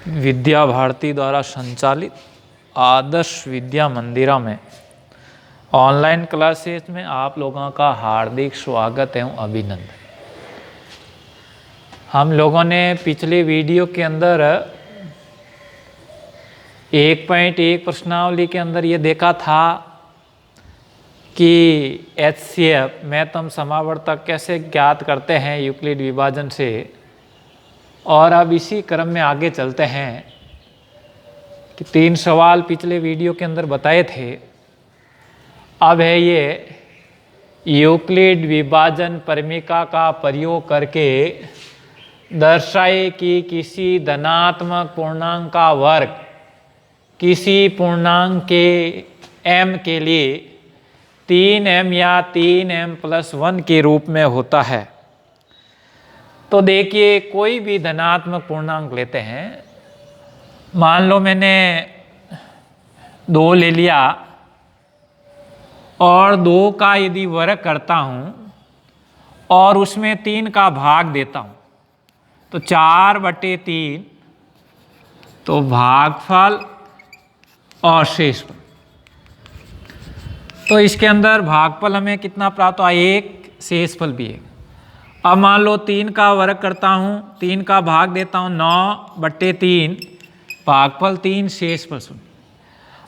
विद्या भारती द्वारा संचालित आदर्श विद्या मंदिरा में ऑनलाइन क्लासेस में आप लोगों का हार्दिक स्वागत एवं अभिनंदन। हम लोगों ने पिछले वीडियो के अंदर 1.1 प्रश्नावली के अंदर ये देखा था कि HCF महत्तम समावर्तक कैसे ज्ञात करते हैं यूक्लिड विभाजन से। और अब इसी क्रम में आगे चलते हैं कि 3 सवाल पिछले वीडियो के अंदर बताए थे। अब है ये यूक्लिड विभाजन परमिका का प्रयोग करके दर्शाए कि किसी धनात्मक पूर्णांक का वर्ग किसी पूर्णांक के m के लिए 3m या 3m+1 के रूप में होता है। तो देखिए, कोई भी धनात्मक पूर्णांक लेते हैं। मान लो मैंने 2 ले लिया और 2 का यदि वर्ग करता हूँ और उसमें 3 का भाग देता हूँ तो 4/3 तो भागफल और शेषफल। तो इसके अंदर भागफल हमें कितना प्राप्त हुआ? 1, शेषफल भी 1। अब मान लो 3 का वर्ग करता हूँ, 3 का भाग देता हूँ, 9/3 भागफल 3 शेषफल 0।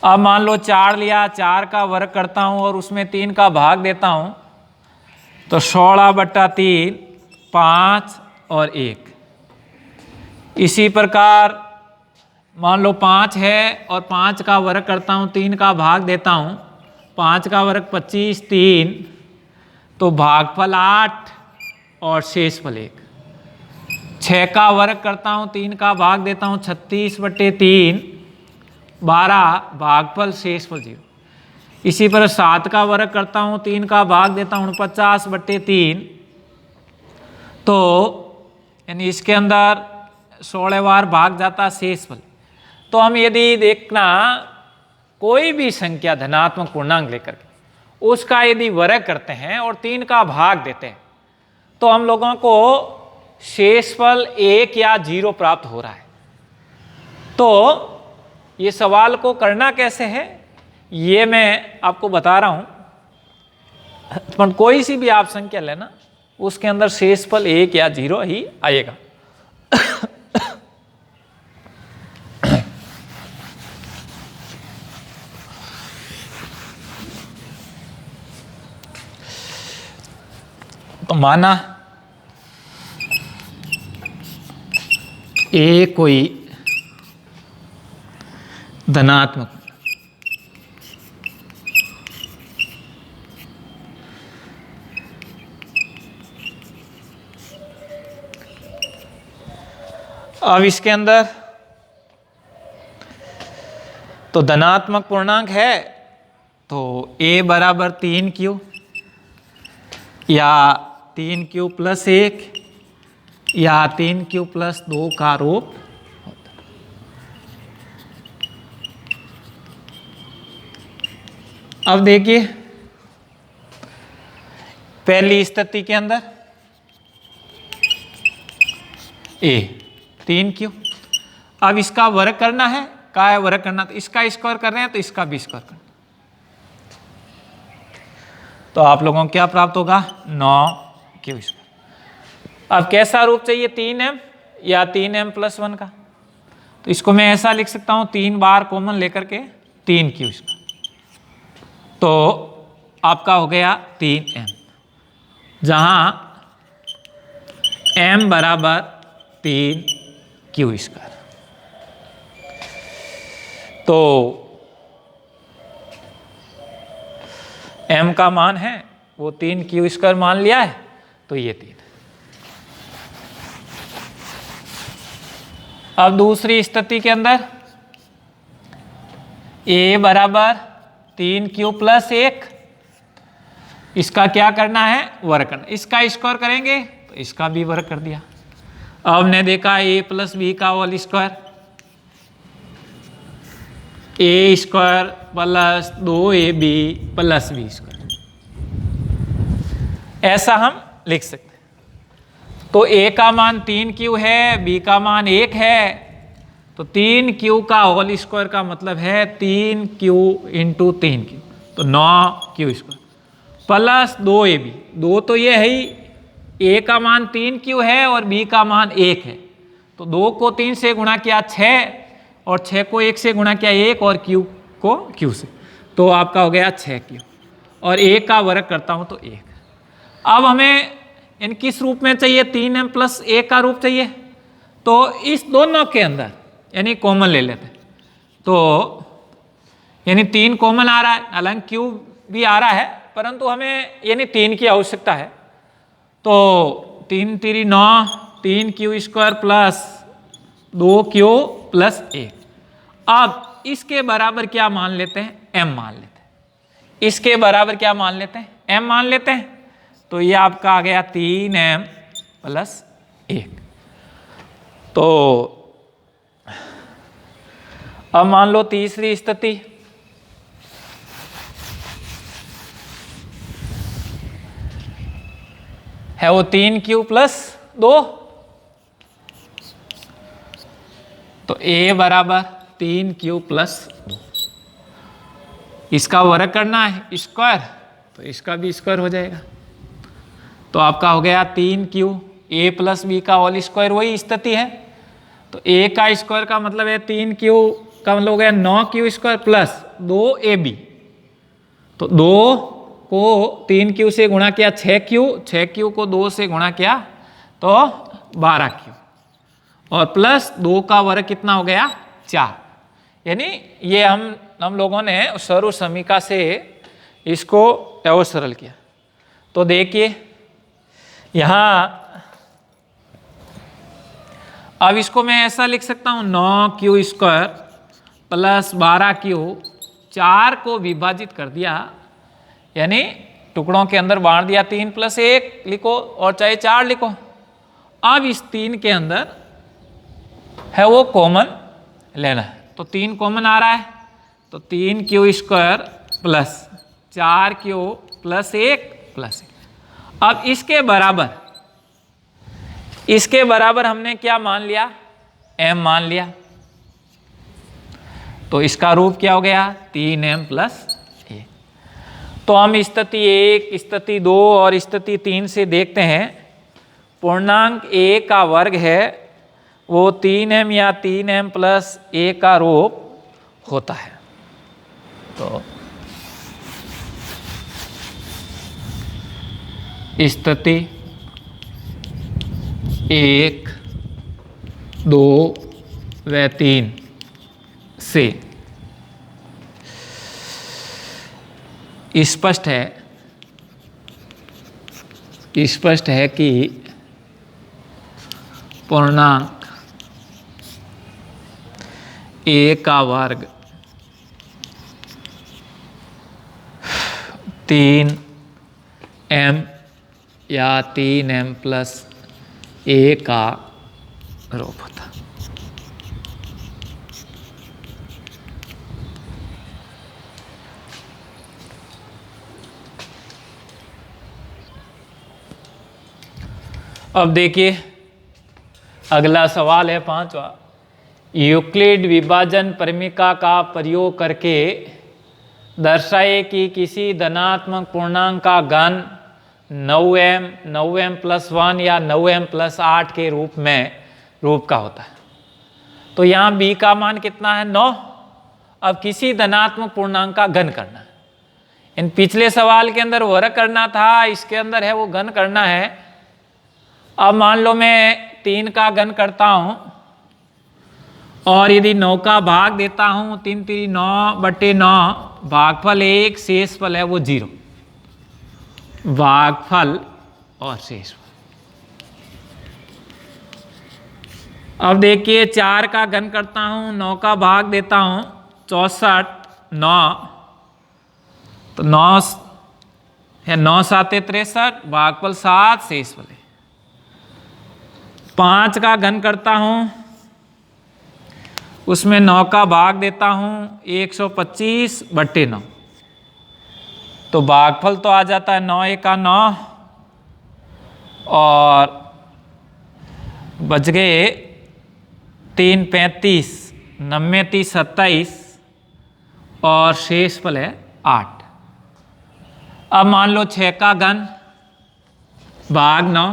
अब मान लो 4 लिया, 4 का वर्ग करता हूँ और उसमें 3 का भाग देता हूँ तो 16/3 5 और 1। इसी प्रकार मान लो 5 है और 5 का वर्ग करता हूँ, 3 का भाग देता हूँ, 5 का वर्ग 25 3 तो भागफल 8 और शेषफल 1। 6 का वर्ग करता हूँ, 3 का भाग देता हूँ, 36/3 12 भागफल शेषफल 0। इसी पर 7 का वर्ग करता हूँ, 3 का भाग देता हूँ, 49/3 तो यानी इसके अंदर 16 बार भाग जाता शेषफल। तो हम यदि देखना कोई भी संख्या धनात्मक पूर्णांक लेकर के उसका यदि वर्ग करते हैं और 3 का भाग देते हैं तो हम लोगों को शेषफल 1 या 0 प्राप्त हो रहा है। तो ये सवाल को करना कैसे है ये मैं आपको बता रहा हूं। पर कोई सी भी आप संख्या लेना उसके अंदर शेषफल 1 या 0 ही आएगा। तो माना ए कोई धनात्मक अब इसके अंदर तो धनात्मक पूर्णांक है तो a बराबर 3q या 3q + 1 या 3q + 2 का रूप होता है। अब देखिए पहली स्थिति के अंदर a 3q। अब इसका वर्ग करना है, का है वर्ग करना, तो इसका स्क्वायर कर रहे हैं तो इसका भी स्क्वायर करना। तो आप लोगों को क्या प्राप्त होगा? 9q²। अब कैसा रूप चाहिए? 3m या 3m+1 का। तो इसको मैं ऐसा लिख सकता हूं 3 बार कॉमन लेकर के 3q²। तो आपका हो गया 3m, जहां m बराबर 3q²। तो m का मान है वो 3q² मान लिया है तो ये 3। अब दूसरी स्थिति के अंदर a बराबर 3q + 1। इसका क्या करना है? वर्ग करना। इसका स्क्वायर करेंगे तो इसका भी वर्ग कर दिया। अब हमने देखा a + b का whole square, a² + 2ab + b²। ऐसा हम लिख सकते हैं। तो a का मान 3q है, b का मान 1 है, तो 3q का होल स्क्वायर का मतलब है 3q इंटू 3q, तो 9q² प्लस 2ab। 2 तो ये है ही, a का मान 3q है और b का मान 1 है, तो 2 को 3 से गुणा किया 6 और 6 को 1 से गुणा किया 1 और q को q से, तो आपका हो गया 6q और a का वर्ग करता हूं तो 1। अब हमें इन किस रूप में चाहिए, 3m प्लस a का रूप चाहिए, तो इस दोनों के अंदर यानी कॉमन ले लेते हैं, तो यानी 3 कॉमन आ रहा है, हालांकि q भी आ रहा है परंतु हमें यानी 3 की आवश्यकता है, तो 3 3 9, 3q² प्लस 2q प्लस 1। अब इसके बराबर क्या मान लेते हैं, m मान लेते हैं, इसके बराबर क्या मान लेते हैं, m मान लेते हैं, तो ये आपका आ गया 3m प्लस 1। तो अब मान लो तीसरी स्थिति, है वो 3q प्लस 2, तो a बराबर 3q प्लस 2, इसका वर्ग करना है स्क्वायर, तो इसका भी स्क्वायर हो जाएगा, तो आपका हो गया 3q, a प्लस b का होल स्क्वायर वही स्थिति है, तो a का स्क्वायर का मतलब है 3q का मतलब हो गया 9q² प्लस 2ab, तो 2 को 3q से गुणा किया 6q को 2 से गुणा किया तो 12q और प्लस 2 का वर्ग कितना हो गया 4, यानी ये हम लोगों ने सर्व समीका से इसको और सरल किया। तो देखिए यहाँ अब इसको मैं ऐसा लिख सकता हूँ 9q² प्लस 12q, 4 को विभाजित कर दिया यानी टुकड़ों के अंदर बांट दिया, 3 प्लस 1 लिखो और चाहे 4 लिखो। अब इस 3 के अंदर है वो कॉमन लेना है, तो 3 कॉमन आ रहा है, तो 3q² plus 4q plus 1 plus 1। अब इसके बराबर हमने क्या मान लिया, m मान लिया, तो इसका रूप क्या हो गया 3m प्लस 1। तो हम स्थिति 1, स्थिति 2 और स्थिति 3 से देखते हैं, पूर्णांक a का वर्ग है वो 3m या 3m प्लस 1 का रूप होता है। तो स्थिति 1, 2 व 3 से स्पष्ट है कि पूर्णांक a का वर्ग 3m या 3m प्लस 1 का रूप होता। अब देखिए अगला सवाल है 5वां, यूक्लिड विभाजन परिमिका का प्रयोग करके दर्शाए कि किसी धनात्मक पूर्णांक का घन 9m, 9m प्लस 1 या 9m प्लस 8 के रूप का होता है। तो यहाँ b का मान कितना है 9। अब किसी धनात्मक पूर्णांक का घन करना है, इन पिछले सवाल के अंदर वर्ग करना था, इसके अंदर है वो घन करना है। अब मान लो मैं 3 का घन करता हूं और यदि 9 का भाग देता हूं, 3 3 9/9, भागफल 1, शेषफल है वो 0, भागफल और शेषफल। अब देखिए 4 का घन करता हूं, 9 का भाग देता हूं, 64 9, तो 9 है 9 7 63, भागफल 7, शेषफल है। 5 का घन करता हूं, उसमें 9 का भाग देता हूं, 125/9, तो भागफल तो आ जाता है 9 1 9 और बच गए 3 35, 90 27 और शेषफल है 8। अब मान लो 6 का घन भाग 9,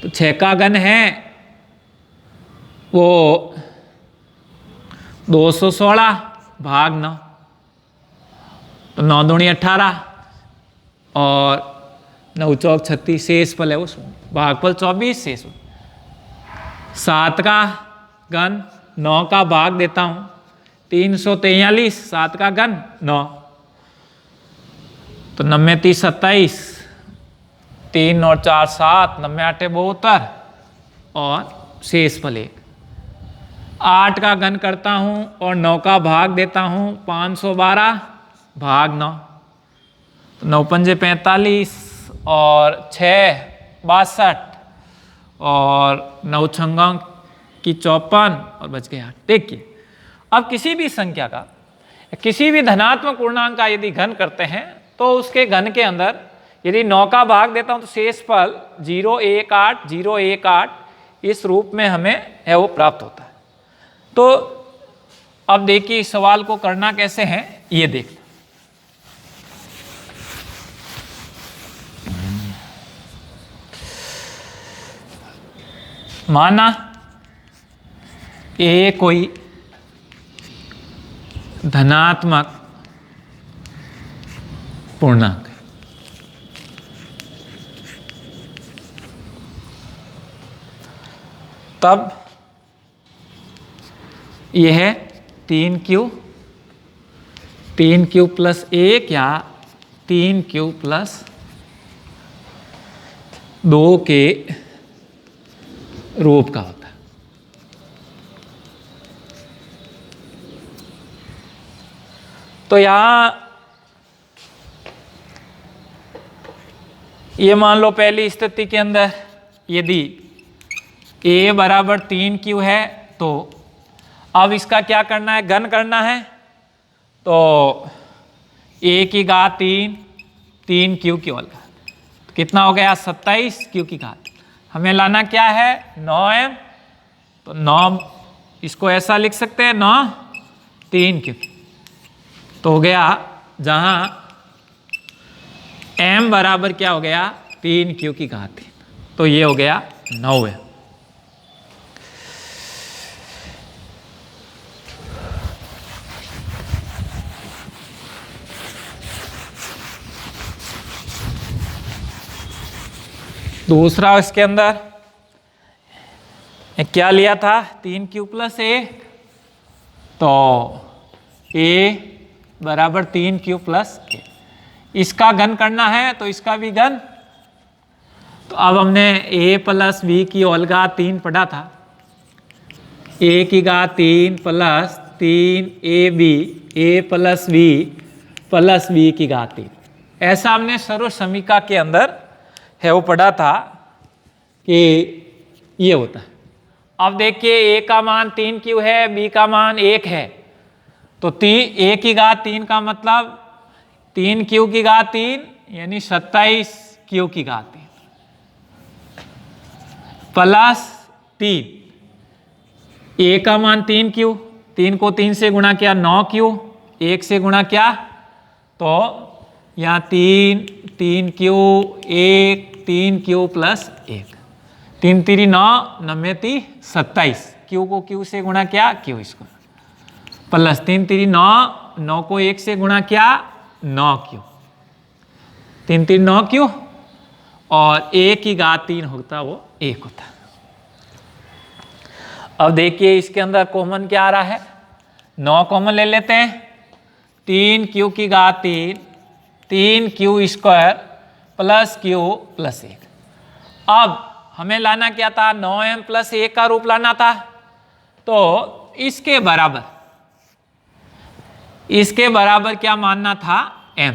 तो 6 का घन है वो 216 भाग 9, तो 9 दूनी 18 और 9 चौक 36, शेषफल है वो 0, भागफल 24, शेष 7 का घन 9 का भाग देता हूँ 343, 7 का घन 9, तो 90 30 27, 3 और 4 7, 90 8 72 और शेषफल 1। 8 का घन करता हूँ और 9 का भाग देता हूँ 512 भाग 9, तो 9 पंजे 45 और 6 62 और 9 छंगा की 54 और बच गए 8। देखिए अब किसी भी संख्या का, किसी भी धनात्मक पूर्णांक का यदि घन करते हैं तो उसके घन के अंदर यदि 9 का भाग देता हूं तो शेषफल 018 018 इस रूप में हमें है वो प्राप्त होता है। तो अब देखिए इस सवाल को करना कैसे है ये देख। माना ये कोई धनात्मक पूर्णांक है, तब यह है 3q प्लस 1 या 3q प्लस 2 के रूप का होता है। तो यहां ये मान लो पहली स्थिति के अंदर यदि a बराबर 3q है तो अब इसका क्या करना है, घन करना है। तो a की घात 3q की होल घात, तो कितना हो गया 27q की घात। हमें लाना क्या है 9m, तो 9 इसको ऐसा लिख सकते हैं 9 3q, तो हो गया जहां m बराबर क्या हो गया 3q की घात 3, तो ये हो गया 9 है। दूसरा इसके अंदर क्या लिया था 3q प्लस 1, तो a बराबर 3q प्लस 1, इसका घन करना है तो इसका भी घन। तो अब हमने a प्लस b की होल घात 3 पढ़ा था, a की घात 3 plus 3ab a plus b plus b की घात 3, ऐसा हमने सर्व समीका के अंदर है वो पढ़ा था कि ये होता है। अब देखिए a का मान 3q है, b का मान 1 है, तो a की घात 3 का मतलब 3q की घात 3 यानी 27q की घात 3 प्लस 3, a का मान 3q, 3 को 3 से गुणा किया 9q, 1 से गुणा किया तो यहाँ 3q 1 3q प्लस 1, 3 3 9 9 27, q को q से गुणा किया q इसको प्लस 3 3 9 9 को 1 से गुणा किया 9q, 3 3 9q और a की घात 3 होता वो 1 होता। अब देखिए इसके अंदर कॉमन क्या आ रहा है, 9 कॉमन ले लेते हैं, 3q की घात 3 3q square plus q plus 1। अब हमें लाना क्या था 9m प्लस 1 का रूप लाना था, तो इसके बराबर क्या मानना था m,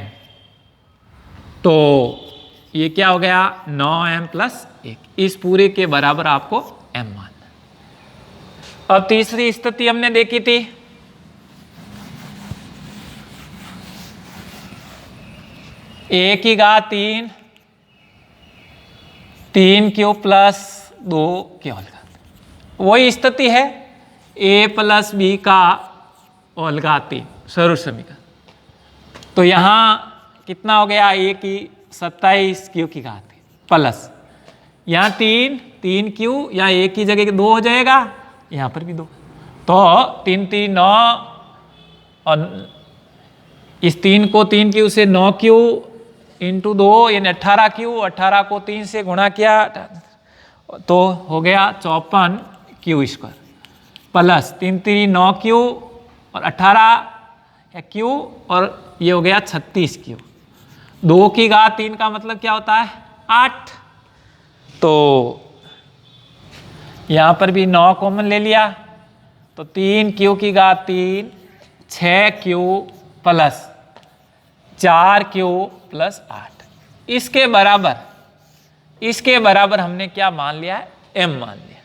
तो ये क्या हो गया 9m प्लस 1, इस पूरे के बराबर आपको m मानना। अब तीसरी स्थिति हमने देखी थी, a की घात 3 3q प्लस 2 की होल घात, वही स्थिति है ए प्लस बी का होल घात 3 सर्व समीकरण। तो यहाँ कितना हो गया, ए की 27 क्यू की घात प्लस यहाँ 3 क्यू, यहाँ ए की जगह 2 हो जाएगा, यहाँ पर भी 2, तो 3 3 9, और इस 3 को 3 क्यू से 9 क्यू इंटू 2 यानी 18 क्यू, 18 को 3 से गुणा किया तो हो गया 54 क्यू स्क्वायर प्लस 3 3 9 क्यू और 18 क्यू और ये हो गया 36 क्यू। 2 की घात 3 का मतलब क्या होता है 8, तो यहाँ पर भी 9 कॉमन ले लिया तो 3 क्यू की घात 3 6 क्यू प्लस 4 क्यू प्लस 8, इसके बराबर हमने क्या मान लिया है, m मान लिया।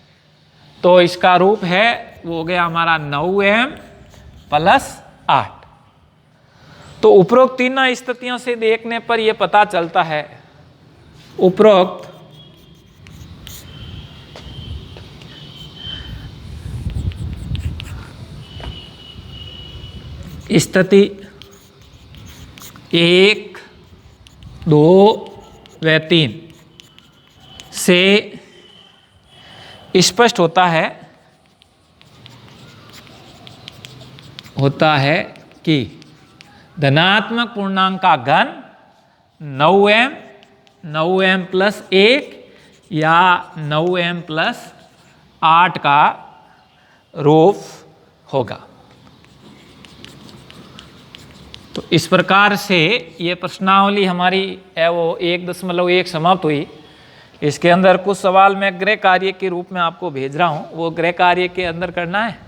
तो इसका रूप है वो हो गया हमारा 9m प्लस 8। तो उपरोक्त तीनों स्थितियों से देखने पर यह पता चलता है, उपरोक्त स्थिति 1 2 व 3 से स्पष्ट होता है कि धनात्मक पूर्णांक का घन 9m प्लस 1 या 9m प्लस 8 का रूप होगा। तो इस प्रकार से ये प्रश्नावली हमारी वो 1.1 समाप्त हुई। इसके अंदर कुछ सवाल मैं गृह कार्य के रूप में आपको भेज रहा हूँ, वो गृह कार्य के अंदर करना है,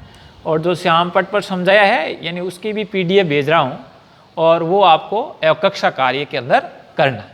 और जो श्याम पट पर समझाया है यानी उसकी भी PDF भेज रहा हूँ, और वो आपको कक्षा कार्य के अंदर करना है।